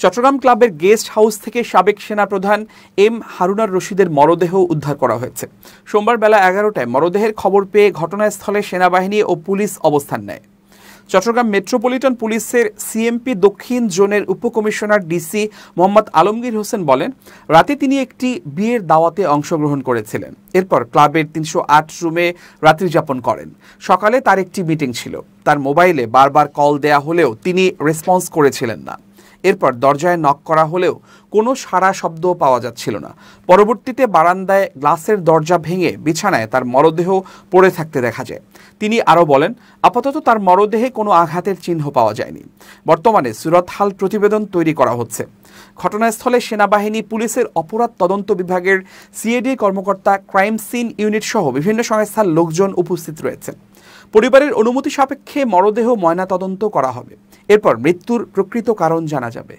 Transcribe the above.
চট্টগ্রাম ক্লাবের guest house থেকে সাবেক সেনাপ্রধান এম হারুনার রশিদের মরদেহ উদ্ধার করা হয়েছে। সোমবার বেলা 11টায় মরদেহের খবর পেয়ে ঘটনাস্থলে সেনাবাহিনী ও পুলিশ অবস্থান নেয়। চট্টগ্রাম মেট্রোপলিটন পুলিশের সিএমপি দক্ষিণ জোনের উপকমিশনার ডিসি মোহাম্মদ আলমগীর হোসেন বলেন, রাতে তিনি একটি বিয়ের দাওয়াতে অংশগ্রহণ করেছিলেন। এরপর ক্লাবের 308 রুমে রাত্রি যাপন করেন। সকালে তার একটি মিটিং ছিল। তার মোবাইলে বারবার কল দেয়া হলেও তিনি রেসপন্স করেছিলেন না। এরপর দরজায় নক করা হলেও কোনো সাড়া শব্দ পাওয়া যাচ্ছিল না। পরবর্তীতে বারান্দায় গ্লাসের দরজা ভেঙে বিছানায় তার মরদেহ পড়ে থাকতে দেখা যায়। তিনি আরও বলেন, আপাতত তার মরদেহে কোনো আঘাতের চিহ্ন পাওয়া যায়নি। বর্তমানে সুরতহাল প্রতিবেদন তৈরি করা হচ্ছে। ঘটনাস্থলে সেনাবাহিনী, পুলিশের অপরাধ তদন্ত বিভাগের সিআইডি কর্মকর্তা, ক্রাইম সিন ইউনিট সহ বিভিন্ন সংস্থার লোকজন উপস্থিত রয়েছেন। পরিবারের অনুমতি সাপেক্ষে মরদেহ ময়নাতদন্ত করা হবে। এরপর মৃত্যুর প্রকৃত কারণ জানা যাবে।